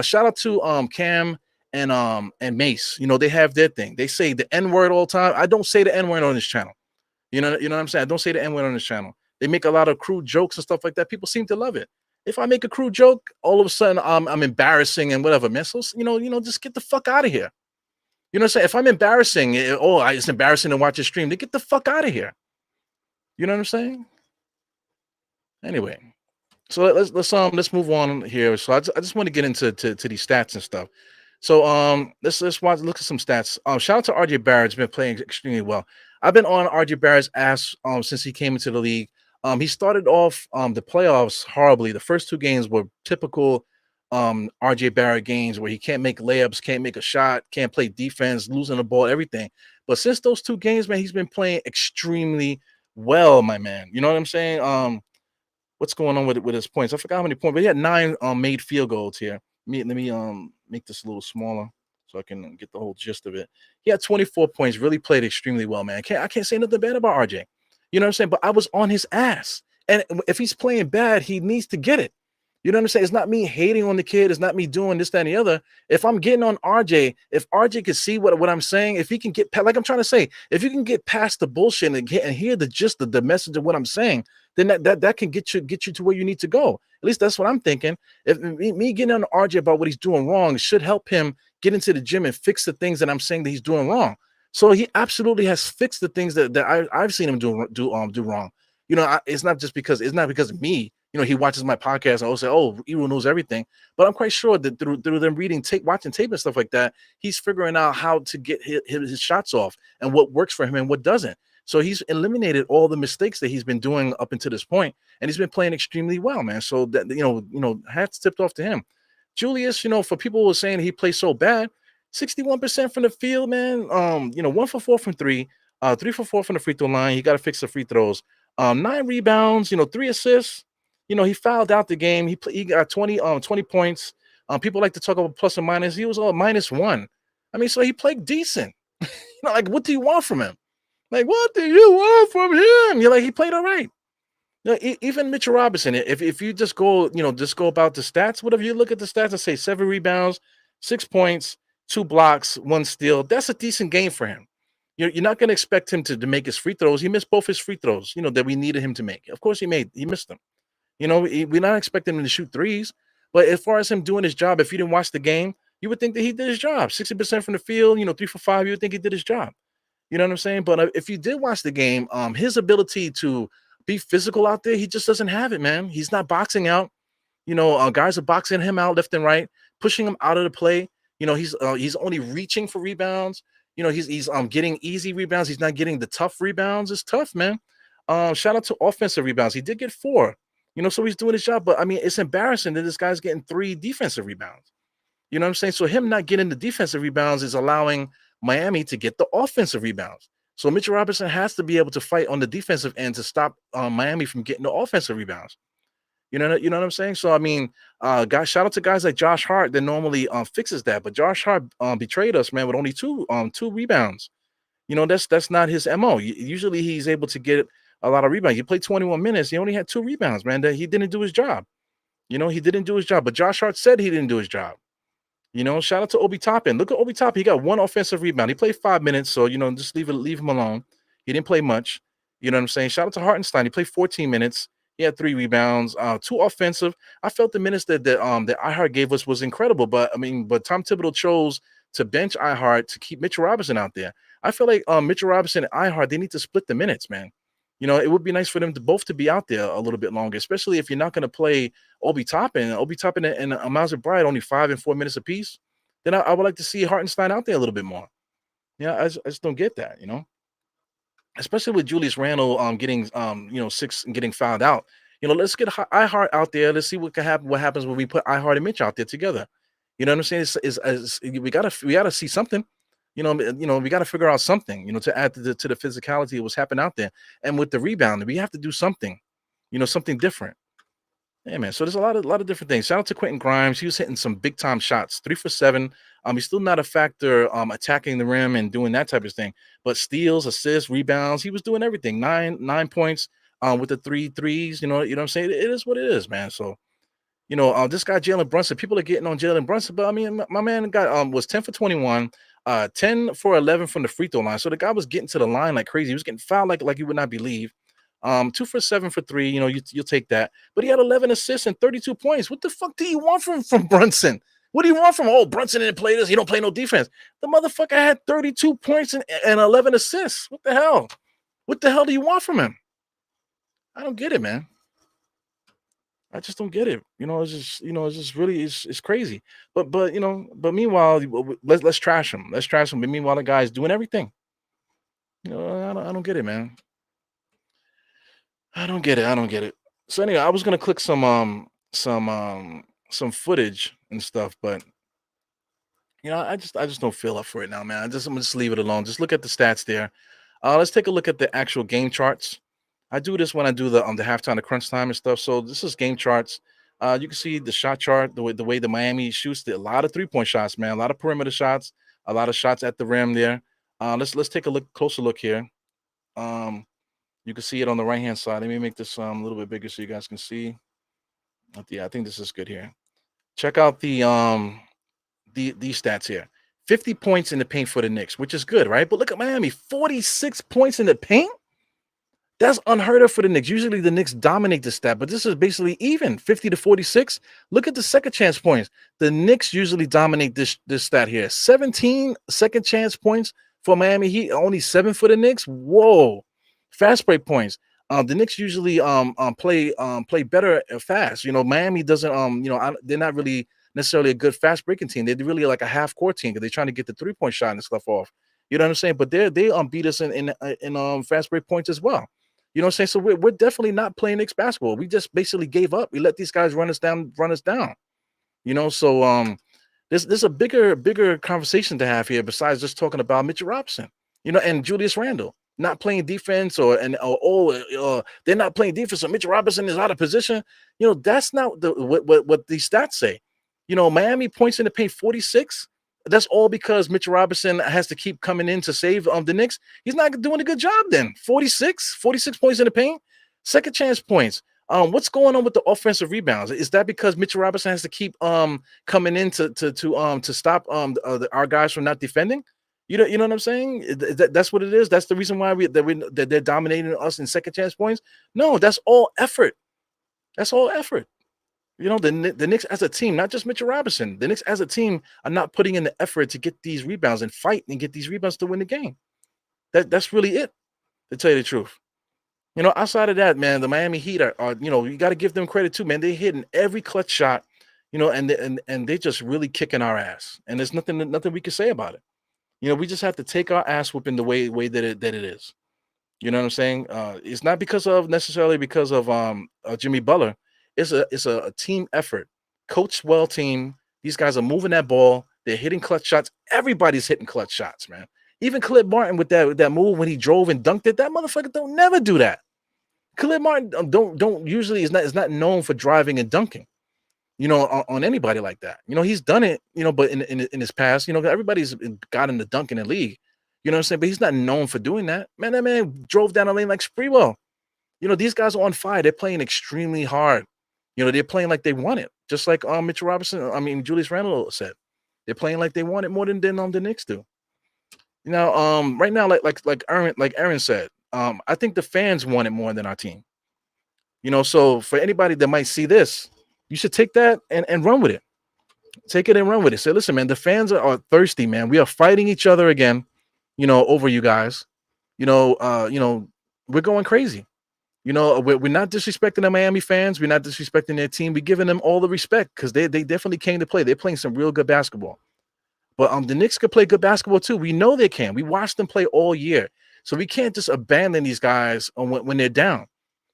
Shout out to Cam and Mace. They have their thing. They say the N word all the time. I don't say the N word on this channel. You know what I'm saying? I don't say the N word on this channel. They make a lot of crude jokes and stuff like that. People seem to love it. If I make a crude joke, all of a sudden I'm embarrassing and whatever, man. So just get the fuck out of here. You know what I'm saying? If I'm embarrassing, it's embarrassing to watch a stream. Then get the fuck out of here. You know what I'm saying? Anyway, so let's move on here. So I just want to get into these stats and stuff. So let's look at some stats. Shout out to RJ Barrett. He's been playing extremely well. I've been on RJ Barrett's ass since he came into the league. He started off the playoffs horribly. The first two games were typical RJ Barrett games where he can't make layups, can't make a shot, can't play defense, losing the ball, everything. But since those two games, man, he's been playing extremely well, my man. You know what I'm saying? What's going on with his points? I forgot how many points, but he had 9 made field goals here. Let me make this a little smaller so I can get the whole gist of it. He had 24 points, really played extremely well, man. I can't say nothing bad about RJ. You know what I'm saying? But I was on his ass. And if he's playing bad, he needs to get it. You know what I'm saying? It's not me hating on the kid. It's not me doing this, that, and the other. If I'm getting on RJ, if RJ can see what I'm saying, if he can get like I'm trying to say, if you can get past the bullshit and hear the gist of the message of what I'm saying, then that can get you to where you need to go. At least that's what I'm thinking. If me getting on RJ about what he's doing wrong should help him get into the gym and fix the things that I'm saying that he's doing wrong. So he absolutely has fixed the things that I've seen him do wrong. It's not because of me. He watches my podcast and I'll say, "Oh, Eru knows everything." But I'm quite sure that through them reading tape, watching tape and stuff like that, he's figuring out how to get his shots off and what works for him and what doesn't. So he's eliminated all the mistakes that he's been doing up until this point, and he's been playing extremely well, man. So that hats tipped off to him. Julius, for people who are saying he plays so bad, 61% from the field, man. 1 for 4 from 3, 3 for 4 from the free throw line. He got to fix the free throws. 9 rebounds, 3 assists. He fouled out the game. He got 20 points. People like to talk about plus and minus. He was all -1. I mean, so he played decent. Like, what do you want from him? Like, what do you want from him? You're like, he played all right. Even Mitchell Robinson, if you just go about the stats, whatever, you look at the stats and say 7 rebounds, 6 points, 2 blocks, 1 steal. That's a decent game for him. You're not going to expect him to make his free throws. He missed both his free throws, that we needed him to make. Of course he missed them. We're not expecting him to shoot threes, but as far as him doing his job, if you didn't watch the game, you would think that he did his job. 60% from the field, 3 for 5, you would think he did his job. You know what I'm saying? But if you did watch the game, his ability to be physical out there, he just doesn't have it, man. He's not boxing out. Guys are boxing him out left and right, pushing him out of the play. He's only reaching for rebounds. He's getting easy rebounds. He's not getting the tough rebounds. It's tough, man. Shout out to offensive rebounds. He did get 4. So he's doing his job. But I mean, it's embarrassing that this guy's getting 3 defensive rebounds. You know what I'm saying? So him not getting the defensive rebounds is allowing Miami to get the offensive rebounds. So Mitchell Robinson has to be able to fight on the defensive end to stop Miami from getting the offensive rebounds. You know what I'm saying? So I mean, guys, shout out to guys like Josh Hart that normally fixes that, but Josh Hart betrayed us, man, with only 2 rebounds. That's not his MO. Usually he's able to get a lot of rebounds. He played 21 minutes. He only had 2 rebounds, man. That he didn't do his job. He didn't do his job. But Josh Hart said he didn't do his job. Shout out to Obi Toppin. Look at Obi Toppin. He got 1 offensive rebound. He played 5 minutes, so just leave him alone. He didn't play much. You know what I'm saying? Shout out to Hartenstein. He played 14 minutes. He had 3 rebounds, 2 offensive. I felt the minutes that iHeart gave us was incredible, but I mean, but Tom Thibodeau chose to bench iHeart to keep Mitchell Robinson out there. I feel like Mitchell Robinson and iHeart, they need to split the minutes, man. It would be nice for them to both to be out there a little bit longer, especially if you're not going to play Obi Toppin and Miles Bryant only 5 and 4 minutes apiece. Then I would like to see Hartenstein out there a little bit more. Yeah, I just don't get that, especially with Julius Randle getting 6 and getting fouled out. Let's get iHeart out there. Let's see what can happen. What happens when we put iHeart and Mitch out there together? You know what I'm saying? We gotta see something. We gotta figure out something. To add to the physicality of what's happening out there, and with the rebound, we have to do something. Something different. Yeah, man. So there's a lot of different things. Shout out to Quentin Grimes. He was hitting some big time shots, 3 for 7. He's still not a factor attacking the rim and doing that type of thing. But steals, assists, rebounds, he was doing everything. Nine points with the three threes. You know what I'm saying? It is what it is, man. So this guy Jalen Brunson, people are getting on Jalen Brunson, but I mean, my man got was 10 for 21, 10 for 11 from the free throw line. So the guy was getting to the line like crazy. He was getting fouled like you would not believe. 2 for 7 for 3. You'll take that. But he had 11 assists and 32 points. What the fuck do you want from Brunson? What do you want from Brunson didn't play this? He don't play no defense. The motherfucker had 32 points and 11 assists. What the hell? What the hell do you want from him? I don't get it, man. I just don't get it. It's just really it's crazy. But meanwhile, let's trash him. Let's trash him. But meanwhile, the guy's doing everything. I don't get it, man. I don't get it. I don't get it. So anyway, I was gonna click some footage and stuff, but I just don't feel up for it now, man. I'm gonna just leave it alone. Just look at the stats there. Let's take a look at the actual game charts. I do this when I do the halftime, the crunch time and stuff. So this is game charts. You can see the shot chart, the way the Miami shoots a lot of 3-point shots, man. A lot of perimeter shots, a lot of shots at the rim there. Let's take a closer look here. Um, you can see it on the right hand side. Let me make this a little bit bigger so you guys can see. Yeah, I think this is good here. Check out these stats here. 50 points in the paint for the Knicks, which is good, right? But look at Miami, 46 points in the paint. That's unheard of for the Knicks. Usually the Knicks dominate the stat, but this is basically even 50 to 46. Look at the second chance points. The Knicks usually dominate this stat here. 17 second chance points for Miami Heat, only 7 for the Knicks. Whoa. Fast break points. The Knicks usually play better fast. Miami doesn't they're not really necessarily a good fast breaking team. They're really like a half court team because they're trying to get the 3-point shot and stuff off. You know what I'm saying? But they beat us in fast break points as well. You know what I'm saying? So we're definitely not playing Knicks basketball. We just basically gave up. We let these guys run us down. So there's a bigger conversation to have here besides just talking about Mitchell Robinson, and Julius Randle not playing defense they're not playing defense. So Mitchell Robinson is out of position. That's not what these stats say. Miami points in the paint 46. That's all because Mitchell Robinson has to keep coming in to save the Knicks. He's not doing a good job then. 46 points in the paint. Second chance points. What's going on with the offensive rebounds? Is that because Mitchell Robinson has to keep coming in to stop our guys from not defending? You know what I'm saying? That's what it is. That's the reason why that they're dominating us in second chance points. No, that's all effort. That's all effort. The Knicks as a team, not just Mitchell Robinson, the Knicks as a team are not putting in the effort to get these rebounds and fight and get these rebounds to win the game. That's really it, to tell you the truth. Outside of that, man, the Miami Heat are you got to give them credit too, man. They're hitting every clutch shot, and they just really kicking our ass. And there's nothing we can say about it. We just have to take our ass whooping the way that it is. You know what I'm saying? It's not necessarily because of Jimmy Butler. It's a team effort. Coach well team. These guys are moving that ball. They're hitting clutch shots. Everybody's hitting clutch shots, man. Even Clint Martin with that move when he drove and dunked it. That motherfucker don't never do that. Clint Martin don't usually is not known for driving and dunking. On anybody like that. He's done it. But in his past, everybody's got in the dunk in the league. You know what I'm saying? But he's not known for doing that. Man, that man drove down the lane like Sprewell. These guys are on fire. They're playing extremely hard. They're playing like they want it, just like Mitchell Robinson. Julius Randle said, they're playing like they want it more than the Knicks do. Right now, like Aaron said, I think the fans want it more than our team. So for anybody that might see this, you should take that and run with it. Take it and run with it. Say, listen, man, the fans are thirsty, man. We are fighting each other again, over you guys. You know, uh, you know, we're going crazy. We're not disrespecting the Miami fans. We're not disrespecting their team. We're giving them all the respect because they definitely came to play. They're playing some real good basketball. But the Knicks could play good basketball too. We know they can. We watched them play all year. So we can't just abandon these guys when they're down.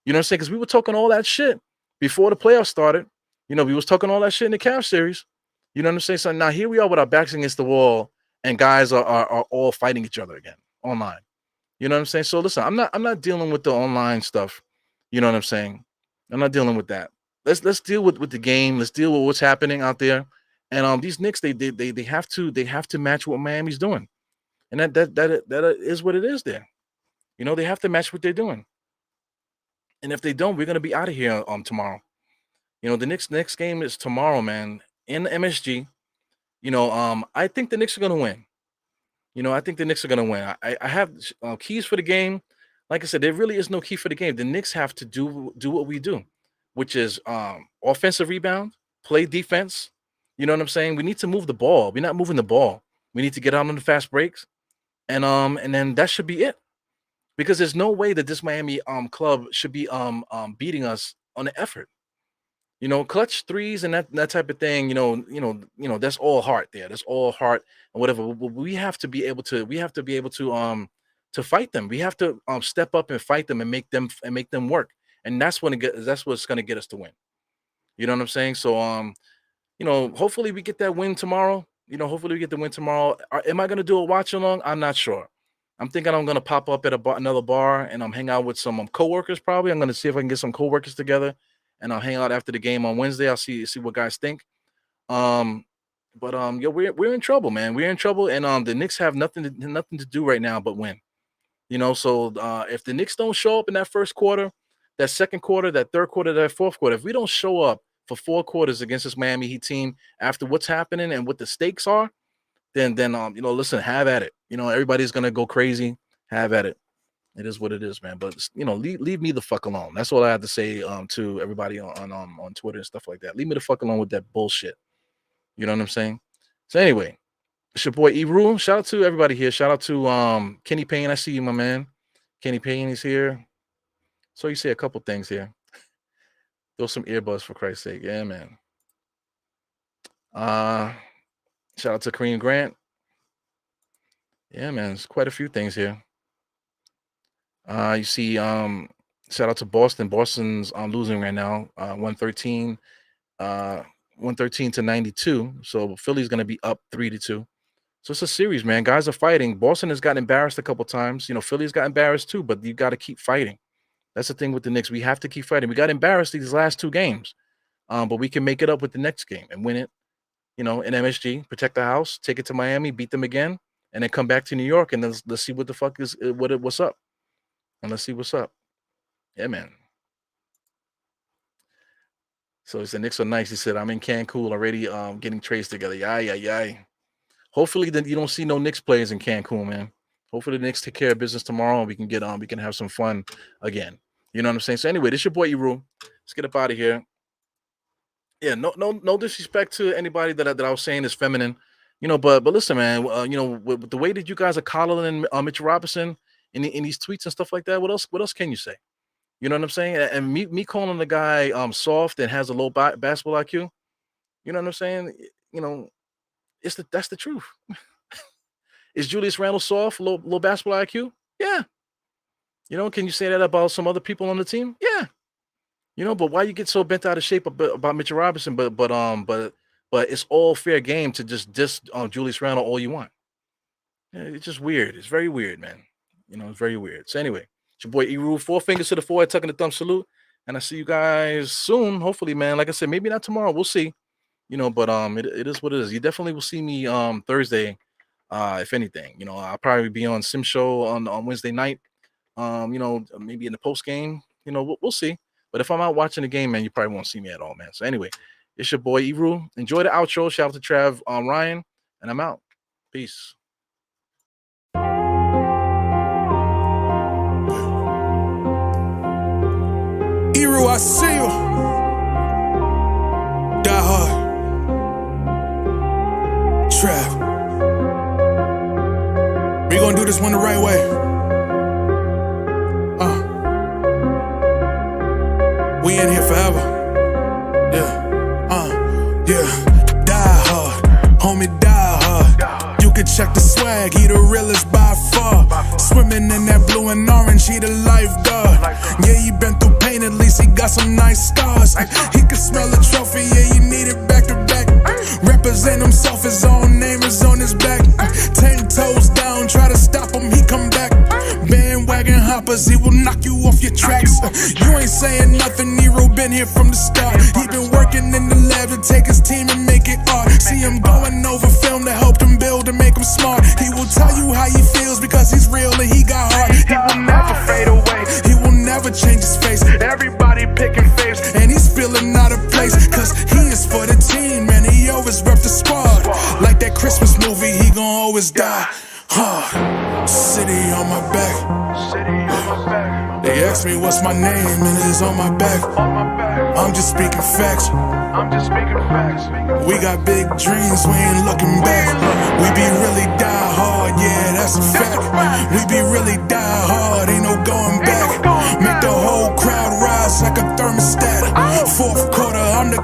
You know what I'm saying? Because we were talking all that shit before the playoffs started. We was talking all that shit in the Cavs series. You know what I'm saying? So now here we are with our backs against the wall, and guys are all fighting each other again online. You know what I'm saying? So listen, I'm not dealing with the online stuff. You know what I'm saying? I'm not dealing with that. Let's deal with the game. Let's deal with what's happening out there. And these Knicks, they have to match what Miami's doing, and that is what it is. There, they have to match what they're doing. And if they don't, we're gonna be out of here tomorrow. The next game is tomorrow, man, in the MSG. I think the Knicks are gonna win. I think the Knicks are gonna win. I have keys for the game. Like I said, there really is no key for the game. The Knicks have to do what we do, which is offensive rebound, play defense. You know what I'm saying? We need to move the ball. We're not moving the ball. We need to get out on the fast breaks, and then that should be it. Because there's no way that this Miami club should be beating us on the effort. Clutch threes and that type of thing. That's all heart there. That's all heart and whatever. We have to be able to. We have to be able to fight them. We have to step up and fight them and make them work. And that's what's going to get us to win. You know what I'm saying? So hopefully we get that win tomorrow. Hopefully we get the win tomorrow. Am I going to do a watch along? I'm not sure. I'm thinking I'm going to pop up at another bar and I'm hang out with some coworkers. Probably I'm going to see if I can get some coworkers together, and I'll hang out after the game on Wednesday. I'll see what guys think. Um, but yeah, we're in trouble, man. We're in trouble, and the Knicks have nothing to do right now but win. So if the Knicks don't show up in that first quarter, that second quarter, that third quarter, that fourth quarter, if we don't show up for 4 quarters against this Miami Heat team after what's happening and what the stakes are, then listen, have at it. Everybody's gonna go crazy. Have at it. It is what it is, man. But leave me the fuck alone. That's all I have to say to everybody on Twitter and stuff like that. Leave me the fuck alone with that bullshit. You know what I'm saying? So anyway, it's your boy Eru. Shout out to everybody here. Shout out to Kenny Payne. I see you, my man. Kenny Payne is here. So you say a couple things here. Throw some earbuds for Christ's sake. Yeah, man. Shout out to Kareem Grant. Yeah, man. There's quite a few things here. You see, shout out to Boston. Boston's losing right now, 113, 113 to 92. So Philly's gonna be up 3-2. So it's a series, man. Guys are fighting. Boston has gotten embarrassed a couple times. Philly's got embarrassed too, but you got to keep fighting. That's the thing with the Knicks. We have to keep fighting. We got embarrassed these last 2 games, but we can make it up with the next game and win it. In MSG, protect the house, take it to Miami, beat them again, and then come back to New York, and then let's see what the fuck is what's up. And let's see what's up. Yeah, man. So he said, Knicks are nice. He said, I'm in Cancun already getting trades together. Yeah. Hopefully then you don't see no Knicks players in Cancun, man. Hopefully the Knicks take care of business tomorrow and we can have some fun again. You know what I'm saying? So anyway, this your boy Eru. Let's get up out of here. Yeah, no disrespect to anybody that I was saying is feminine. But listen, man, with the way that you guys are coddling Mitchell Robinson in these tweets and stuff like that, what else can you say? You know what I'm saying? And me calling the guy soft and has a low basketball IQ. You know what I'm saying? That's the truth. Is Julius Randle soft, low basketball IQ? Yeah. Can you say that about some other people on the team? Yeah. But why you get so bent out of shape about Mitchell Robinson? But it's all fair game to just diss Julius Randle all you want. Yeah, it's just weird. It's very weird, man. It's very weird. So anyway, it's your boy Eru. 4 fingers to the forehead, tucking the thumb salute. And I see you guys soon. Hopefully, man. Like I said, maybe not tomorrow. We'll see. But it is what it is. You definitely will see me Thursday. If anything, I'll probably be on Sim Show on Wednesday night. Maybe in the post game. We'll see. But if I'm out watching the game, man, you probably won't see me at all, man. So anyway, it's your boy Eru. Enjoy the outro. Shout out to Trav Ryan, and I'm out. Peace. Eru, I see you. Die hard. Trap. We gonna do this one the right way. We in here forever. Yeah. Die hard, homie, die hard. You can check the swag, he the realest by far. Swimming in that blue and orange, he the lifeguard. Yeah, he been through pain, at least he got some nice scars. He can smell a trophy, yeah, you need it back to back. Represent himself, his own name is on his back. 10 toes down, try to stop him, he come back. Bandwagon hoppers, he will knock you off your tracks. You ain't saying nothing, Nero been here from the start. He been working in the lab to take his team and make it art. See him going over film to help him build and make him smart. He will tell you how he feels because he's real and he got heart. He will never fade away, he will never change his face. Everybody picking faves and he's feeling out of place. Cause he is for the team, man, he always rep the squad. Like that Christmas movie, he gon' always die hard. City on my back. They ask me what's my name and it's on my back. I'm just speaking facts. We got big dreams, we ain't looking back. We be really die hard, yeah, that's a fact. We be really die hard.